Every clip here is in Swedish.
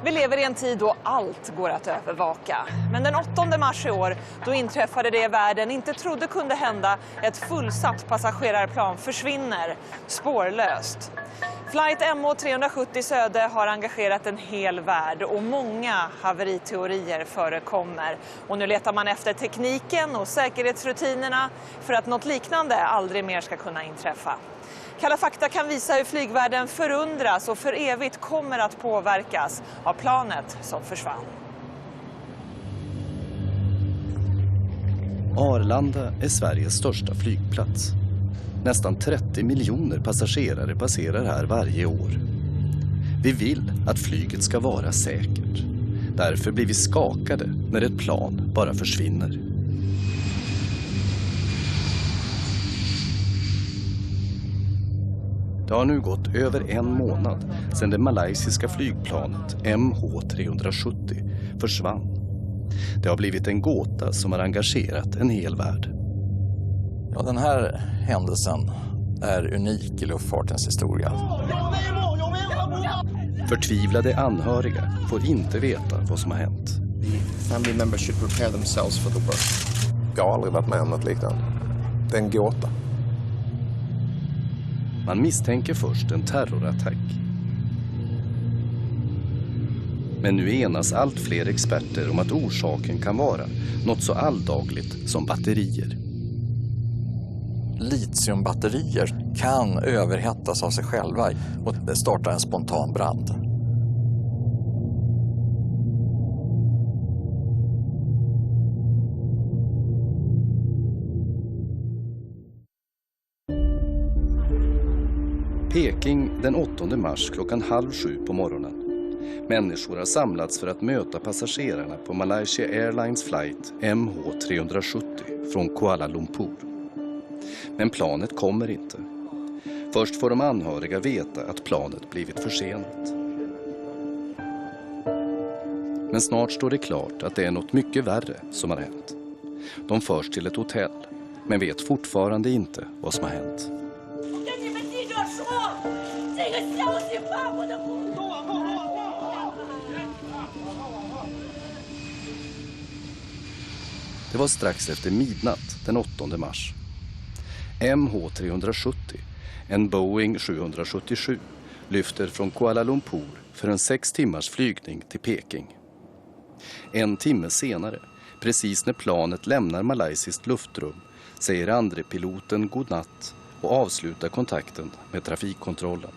Vi lever i en tid då allt går att övervaka. Men den 8 mars i år, då inträffade det världen inte trodde kunde hända. Ett fullsatt passagerarplan försvinner spårlöst. Flight MH370 öde har engagerat en hel värld och många haveriteorier förekommer. Och nu letar man efter tekniken och säkerhetsrutinerna för att något liknande aldrig mer ska kunna inträffa. Kalla fakta kan visa hur flygvärlden förundras och för evigt kommer att påverkas av planet som försvann. Arlanda är Sveriges största flygplats. Nästan 30 miljoner passagerare passerar här varje år. Vi vill att flyget ska vara säkert. Därför blir vi skakade när ett plan bara försvinner. Det har nu gått över en månad sedan det malaysiska flygplanet MH370 försvann. Det har blivit en gåta som har engagerat en hel värld. Ja, den här händelsen är unik i luftfartens historia. Förtvivlade anhöriga får inte veta vad som har hänt. Family members should prepare themselves for the worst. Jag har aldrig varit med om något liknande. Det är en gåta. Man misstänker först en terrorattack. Men nu enas allt fler experter om att orsaken kan vara något så alldagligt som batterier. Litiumbatterier kan överhettas av sig själva och starta en spontan brand. Peking den 8 mars klockan 6:30 på morgonen. Människor har samlats för att möta passagerarna på Malaysia Airlines flight MH370 från Kuala Lumpur. Men planet kommer inte. Först får de anhöriga veta att planet blivit försenat. Men snart står det klart att det är något mycket värre som har hänt. De förs till ett hotell, men vet fortfarande inte vad som har hänt. Det var strax efter midnatt den 8 mars. MH370, en Boeing 777, lyfter från Kuala Lumpur för en 6 timmars flygning till Peking. En timme senare, precis när planet lämnar malaysiskt luftrum, säger andre piloten godnatt och avslutar kontakten med trafikkontrollen.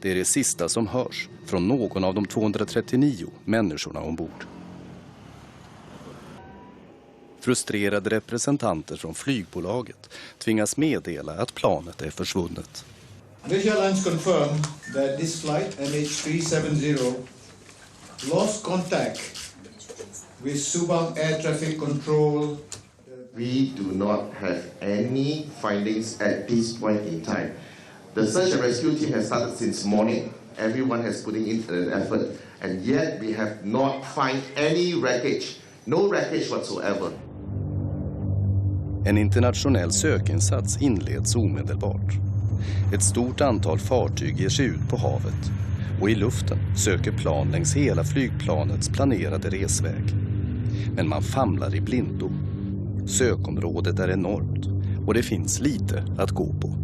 Det är det sista som hörs från någon av de 239 människorna ombord. Frustrerade representanter från flygbolaget tvingas meddela att planet är försvunnet. Malaysia Airlines confirmed that this flight MH370 lost contact with Subang Air Traffic Control. We do not have any findings at this point in time. The search and rescue team has started since morning. Everyone has putting in an effort, and yet we have not find any wreckage. No wreckage whatsoever. En internationell sökinsats inleds omedelbart. Ett stort antal fartyg ger sig ut på havet och i luften söker plan längs hela flygplanets planerade resväg. Men man famlar i blindo. Sökområdet är enormt och det finns lite att gå på.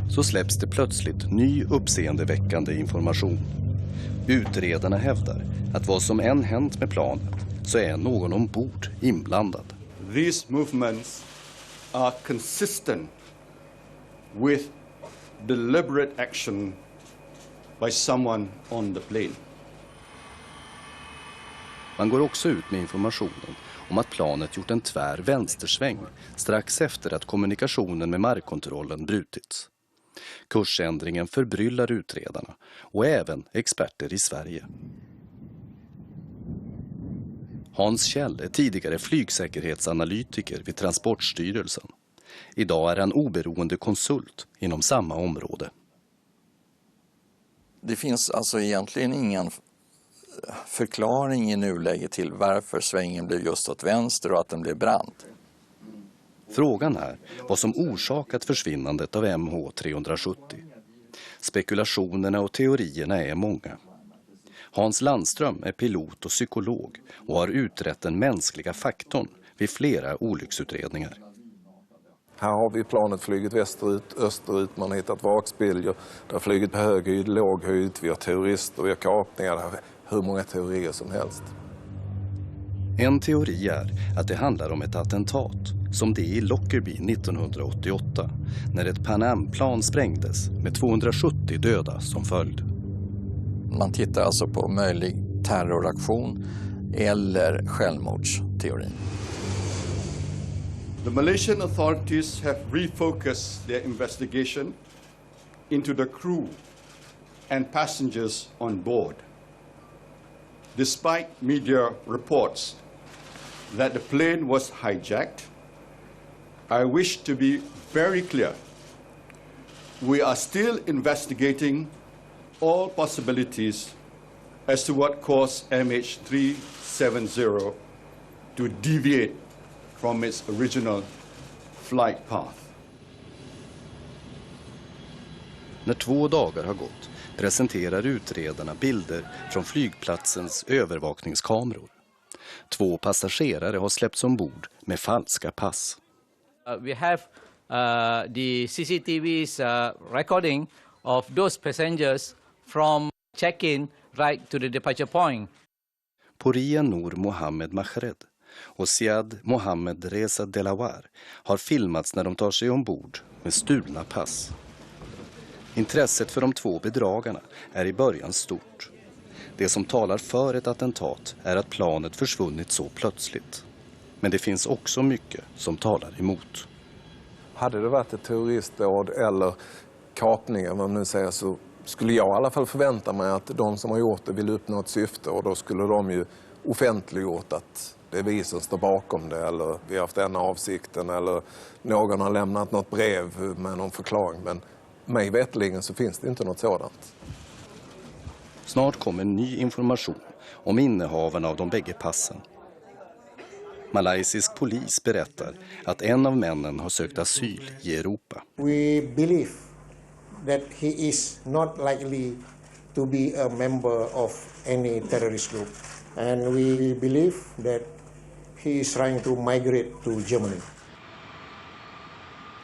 Så släpps det plötsligt ny uppseendeväckande information. Utredarna hävdar att vad som än hänt med planet så är någon ombord inblandad. These movements are consistent with deliberate action by someone on the plane. Man går också ut med informationen om att planet gjort en tvär vänstersväng strax efter att kommunikationen med markkontrollen brutits. Kursändringen förbryllar utredarna och även experter i Sverige. Hans Kjell är tidigare flygsäkerhetsanalytiker vid Transportstyrelsen. Idag är han oberoende konsult inom samma område. Det finns alltså egentligen ingen förklaring i nuläget till varför svängen blev just åt vänster och att den blev brant. Frågan är vad som orsakat försvinnandet av MH370. Spekulationerna och teorierna är många. Hans Landström är pilot och psykolog och har utrett den mänskliga faktorn vid flera olycksutredningar. Här har vi planet flugit västerut, österut, man har hittat vakspiljer, det har flugit på hög höjd, låg höjd, vi har terrorister, vi har kapningar, hur många teorier som helst. En teori är att det handlar om ett attentat, som det i Lockerbie 1988, när ett Pan Am-plan sprängdes med 270 döda som följd. Man tittar alltså på möjlig terroraktion eller självmordsteorin. The Malaysian authorities have refocused their investigation into the crew and passengers on board. Despite media reports that the plane was hijacked, I wish to be very clear. We are still investigating all possibilities as to what caused MH370 to deviate from its original flight path. När 2 dagar har gått presenterar utredarna bilder från flygplatsens övervakningskameror. 2 passagerare har släppts ombord med falska pass. We have the CCTV's recording of those passengers from check-in right to the departure point. Poria Noor Mohammed Mahred och Siad Mohammed Reza Delawar har filmats när de tar sig ombord med stulna pass. Intresset för de 2 bedragarna är i början stort. Det som talar för ett attentat är att planet försvunnit så plötsligt. Men det finns också mycket som talar emot. Hade det varit ett terroristdåd eller kapningar, vad man nu säger, så skulle jag i alla fall förvänta mig att de som har gjort det vill uppnå ett syfte, och då skulle de ju offentliggjort att det är vi som står bakom det, eller vi har haft den avsikten, eller någon har lämnat något brev med någon förklaring. Men mig vetligen så finns det inte något sådant. Snart kommer ny information om innehavarna av de bägge passen. Malaysisk polis berättar att en av männen har sökt asyl i Europa. We believe that he is not likely to be a member of any terrorist group, and we believe that he is trying to migrate to Germany.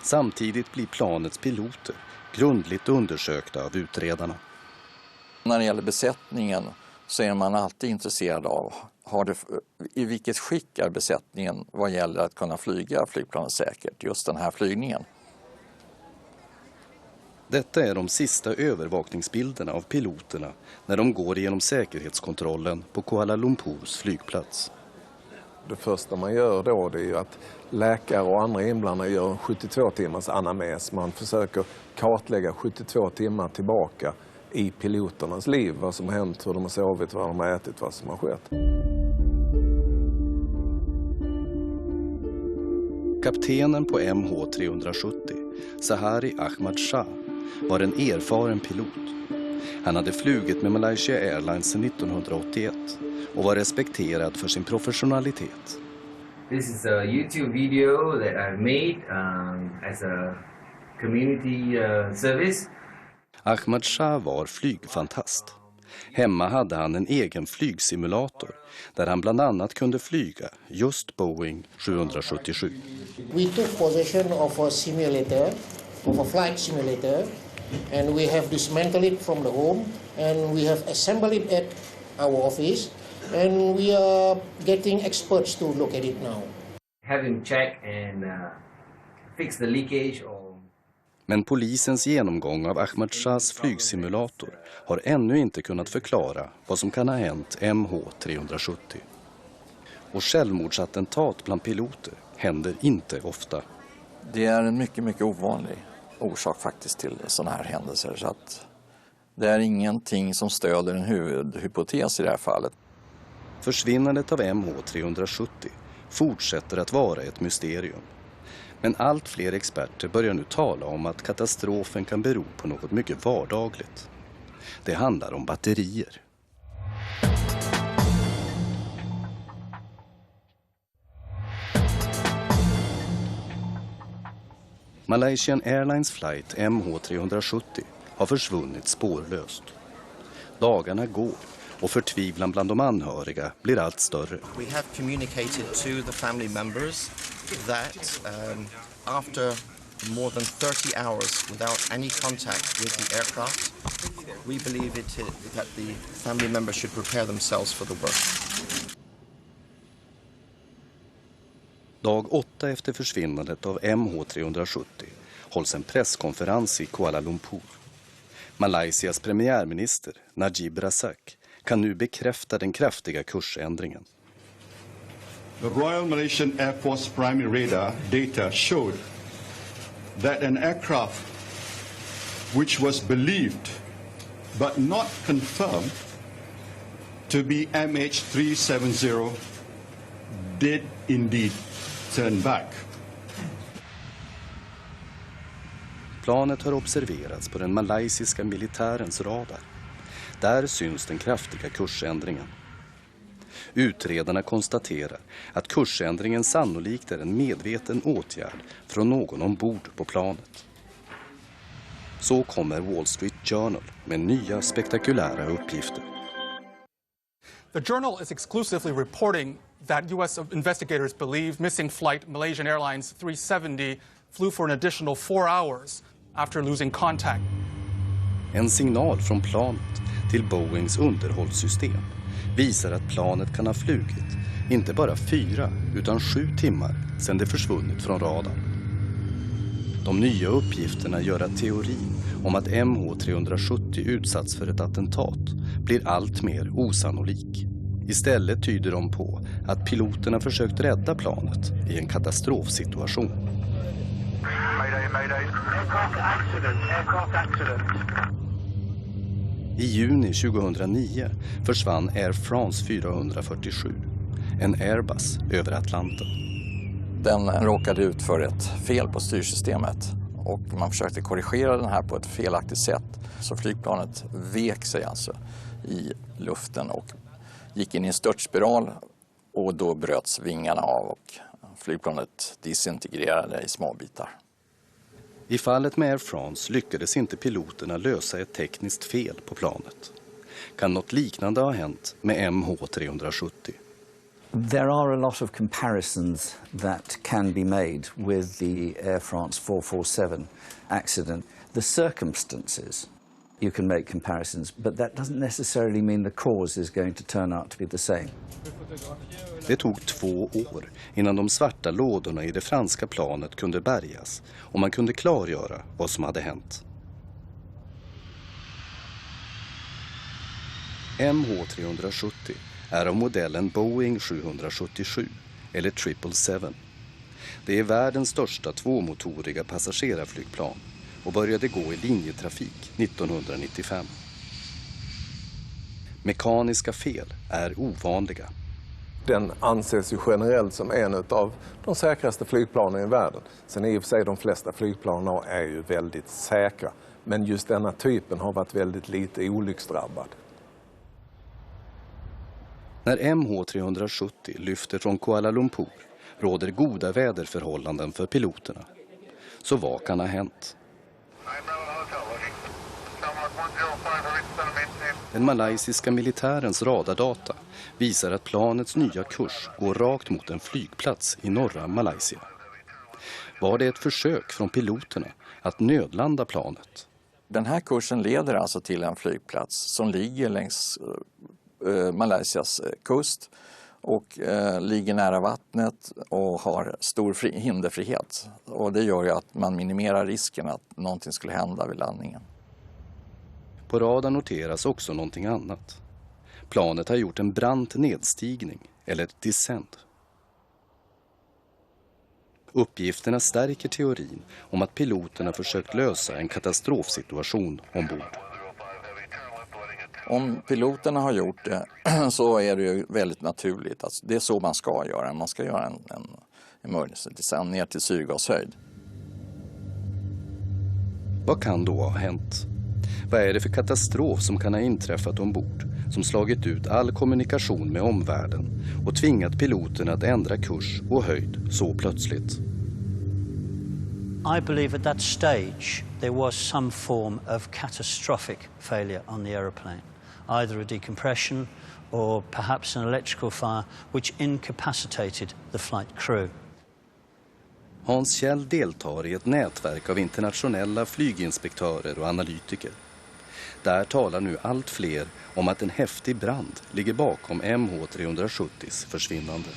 Samtidigt blir planets piloter grundligt undersökta av utredarna. När det gäller besättningen så är man alltid intresserad av i vilket skick är besättningen vad gäller att kunna flyga flygplanet säkert, just den här flygningen. Detta är de sista övervakningsbilderna av piloterna när de går igenom säkerhetskontrollen på Kuala Lumpurs flygplats. Det första man gör då, det är ju att läkare och andra inblandade gör 72 timmars anamnes. Man försöker kartlägga 72 timmar tillbaka i piloternas liv. Vad som har hänt, hur de har sovit, vad de har ätit, vad som har skett. Kaptenen på MH370, Sahari Ahmad Shah, var en erfaren pilot. Han hade flugit med Malaysia Airlines sedan 1981 och var respekterad för sin professionalitet. This is a YouTube video that I made as a community service. Ahmad Shah var flygfantast. Hemma hade han en egen flygsimulator där han bland annat kunde flyga just Boeing 777. We took possession of a simulator, of a flight simulator, and we have dismantled it from the home, and we have assembled it at our office, and we are getting experts to look at it now. Have him check and fix the leakage or... Men polisens genomgång av Ahmad Shahs flygsimulator har ännu inte kunnat förklara vad som kan ha hänt MH370. Och självmordsattentat bland piloter händer inte ofta. Det är en mycket, mycket ovanlig orsak faktiskt till sådana här händelser. Så att det är ingenting som stöder en huvudhypotes i det här fallet. Försvinnandet av MH370 fortsätter att vara ett mysterium. Men allt fler experter börjar nu tala om att katastrofen kan bero på något mycket vardagligt. Det handlar om batterier. Malaysian Airlines flight MH370 har försvunnit spårlöst. Dagarna går och förtvivlan bland de anhöriga blir allt större. We have communicated to the family members that after more than 30 hours without any contact with the aircraft, we believe that the family members should prepare themselves for the work. Dag 8 efter försvinnandet av MH370 hålls en presskonferens i Kuala Lumpur. Malaysias premiärminister Najib Razak kan nu bekräfta den kraftiga kursändringen. The Royal Malaysian Air Force primary radar data showed that an aircraft which was believed but not confirmed to be MH370 did indeed turn back. Planet har observerats på den malaysiska militärens radar. Där syns den kraftiga kursändringen. Utredarna konstaterar att kursändringen sannolikt är en medveten åtgärd från någon ombord på planet. Så kommer Wall Street Journal med nya spektakulära uppgifter. The Journal is exclusively reporting that U.S. investigators believe missing flight Malaysian Airlines 370 flew for an additional 4 hours after losing contact. En signal från planet till Boeings underhållssystem visar att planet kan ha flugit inte bara 4 utan 7 timmar sedan det försvunnit från radarn. De nya uppgifterna gör att teorin om att MH370 utsatts för ett attentat blir allt mer osannolik. Istället tyder de på att piloterna försökt rädda planet i en katastrofsituation. Mayday, mayday. Aircraft accident. I juni 2009 försvann Air France 447, en Airbus över Atlanten. Den råkade ut för ett fel på styrsystemet och man försökte korrigera den här på ett felaktigt sätt. Så flygplanet vek sig alltså i luften och gick in i en störtspiral och då bröts vingarna av och flygplanet disintegrerade i små bitar. I fallet med Air France lyckades inte piloterna lösa ett tekniskt fel på planet. Kan något liknande ha hänt med MH370? There are a lot of comparisons that can be made with the Air France 447 accident. The circumstances, you can make comparisons, but that doesn't necessarily mean the cause is going to turn out to be the same. Det tog 2 år innan de svarta lådorna i det franska planet kunde bärgas och man kunde klargöra vad som hade hänt. MH370 är av modellen Boeing 777 eller 777. Det är världens största tvåmotoriga passagerarflygplan och började gå i linjetrafik 1995. Mekaniska fel är ovanliga. Den anses ju generellt som en av de säkraste flygplanen i världen. Sen i och för sig de flesta flygplanen är ju väldigt säkra. Men just denna typen har varit väldigt lite olycksdrabbad. När MH370 lyfter från Kuala Lumpur råder goda väderförhållanden för piloterna. Så vad kan ha hänt? Den malaysiska militärens radardata visar att planets nya kurs går rakt mot en flygplats i norra Malaysia. Var det ett försök från piloterna att nödlanda planet? Den här kursen leder alltså till en flygplats som ligger längs Malaysias kust och ligger nära vattnet och har stor hinderfrihet. Och det gör ju att man minimerar risken att någonting skulle hända vid landningen. På radarn noteras också någonting annat. Planet har gjort en brant nedstigning, eller ett descent. Uppgifterna stärker teorin om att piloterna försökt lösa en katastrofsituation ombord. Om piloterna har gjort det så är det ju väldigt naturligt. Alltså, det är så man ska göra. Man ska göra en emergency descent ner till syrgashöjd. Vad kan då ha hänt? Vad är det för katastrof som kan ha inträffat ombord som slagit ut all kommunikation med omvärlden och tvingat piloterna att ändra kurs och höjd så plötsligt? I believe at that stage there was some form of catastrophic failure on the aeroplane, either a decompression or perhaps an electrical fire which incapacitated the flight crew. Hans Kjell deltar i ett nätverk av internationella flyginspektörer och analytiker. Där talar nu allt fler om att en häftig brand ligger bakom MH370s försvinnande.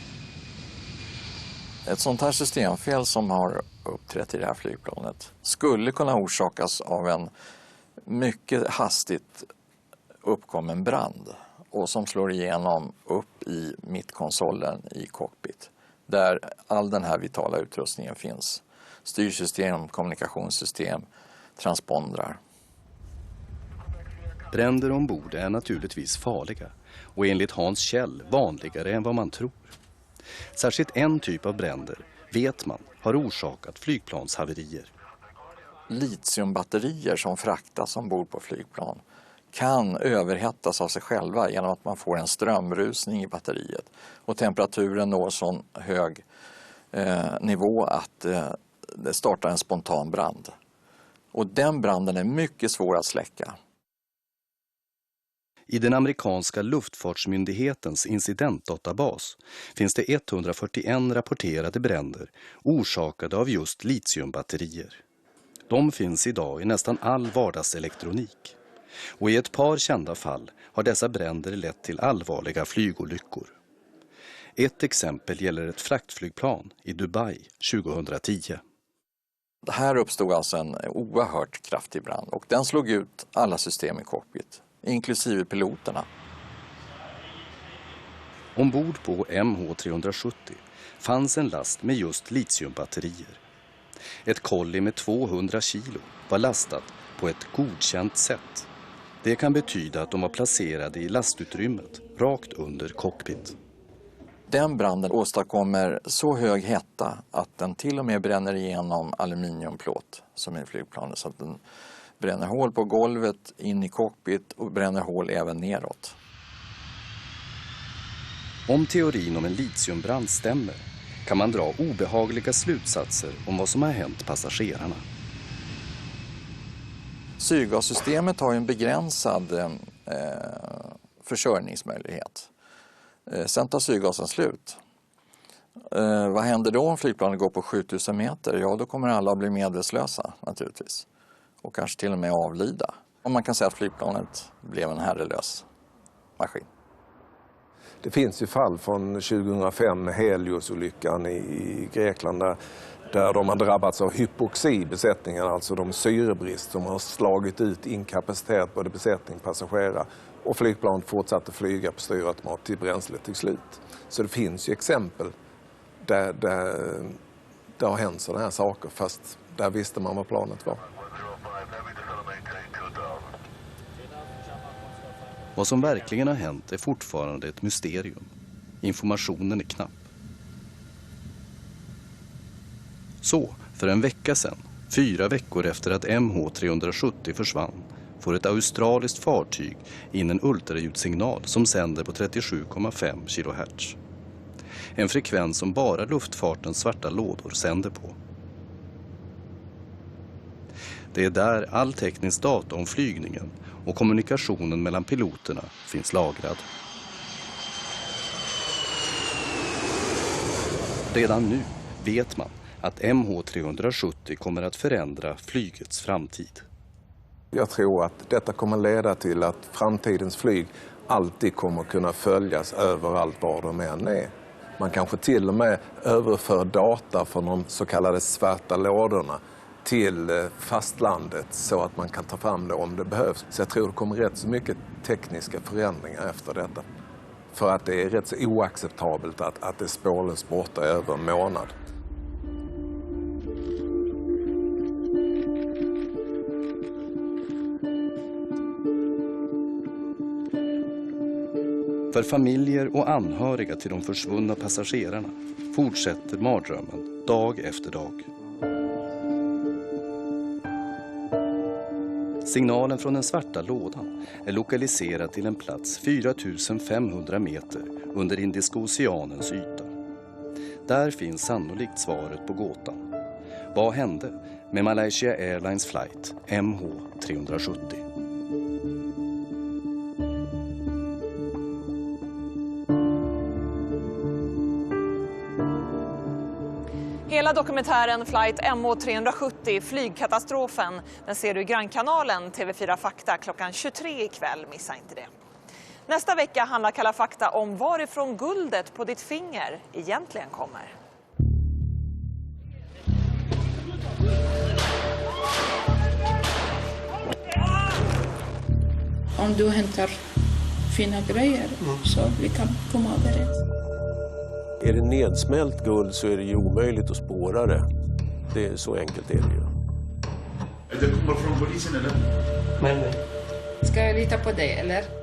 Ett sånt här systemfel som har uppträtt i det här flygplanet skulle kunna orsakas av en mycket hastigt uppkommen brand och som slår igenom upp i mittkonsolen i cockpit där all den här vitala utrustningen finns. Styrsystem, kommunikationssystem, transpondrar. Bränder ombord är naturligtvis farliga och enligt Hans Kjell vanligare än vad man tror. Särskilt en typ av bränder vet man har orsakat flygplanshaverier. Litiumbatterier som fraktas ombord på flygplan kan överhettas av sig själva genom att man får en strömrusning i batteriet och temperaturen når sån hög nivå att det startar en spontan brand. Och den branden är mycket svår att släcka. I den amerikanska luftfartsmyndighetens incidentdatabas finns det 141 rapporterade bränder orsakade av just litiumbatterier. De finns idag i nästan all vardagselektronik. Och i ett par kända fall har dessa bränder lett till allvarliga flygolyckor. Ett exempel gäller ett fraktflygplan i Dubai 2010. Här uppstod alltså en oerhört kraftig brand och den slog ut alla system i cockpit, inklusive piloterna. Ombord på MH370 fanns en last med just litiumbatterier. Ett kolli med 200 kilo var lastat på ett godkänt sätt. Det kan betyda att de var placerade i lastutrymmet rakt under cockpit. Den branden åstadkommer så hög hetta att den till och med bränner igenom aluminiumplåt som är i flygplanet. Så att den bränner hål på golvet, in i cockpit och bränner hål även neråt. Om teorin om en litiumbrand stämmer kan man dra obehagliga slutsatser om vad som har hänt passagerarna. Syrgassystemet har en begränsad försörjningsmöjlighet. Sen tar syrgasen slut. Vad händer då om flygplanet går på 7000 meter? Ja, då kommer alla att bli medvetslösa naturligtvis. Och kanske till och med avlida. Och man kan säga att flygplanet blev en herrelös maskin. Det finns ju fall från 2005 med Helios-olyckan i Grekland där de har drabbats av hypoxi i besättningen, alltså de syrebrist som har slagit ut inkapacitet både besättning och passagerare. Och flygplanet fortsatte flyga på styrautomat till bränslet till slut. Så det finns ju exempel där det har hänt sådana här saker, fast där visste man vad planet var. Vad som verkligen har hänt är fortfarande ett mysterium. Informationen är knapp. Så, för en vecka sedan, 4 veckor efter att MH370 försvann, får ett australiskt fartyg in en ultraljudsignal som sänder på 37,5 kHz. En frekvens som bara luftfartens svarta lådor sänder på. Det är där all teknisk data om flygningen och kommunikationen mellan piloterna finns lagrad. Redan nu vet man att MH370 kommer att förändra flygets framtid. Jag tror att detta kommer leda till att framtidens flyg alltid kommer kunna följas överallt var de än är. Man kanske till och med överför data från de så kallade svarta lådorna till fastlandet så att man kan ta fram det om det behövs. Så jag tror det kommer rätt så mycket tekniska förändringar efter detta. För att det är rätt så oacceptabelt att det är spårlöst borta över en månad. För familjer och anhöriga till de försvunna passagerarna fortsätter mardrömmen dag efter dag. Signalen från den svarta lådan är lokaliserad till en plats 4500 meter under Indiska oceanens yta. Där finns sannolikt svaret på gåtan. Vad hände med Malaysia Airlines flight MH370? Hela dokumentären Flight MH370, flygkatastrofen, den ser du i grannkanalen TV4 Fakta klockan 23 ikväll. Missa inte det. Nästa vecka handlar Kalla fakta om varifrån guldet på ditt finger egentligen kommer. Om du hämtar fina grejer så vi kan komma överens. Är det nedsmält guld så är det ju omöjligt att spåra det. Det är så enkelt är det ju. Det kommer från polisen eller? Ska jag lita på det eller?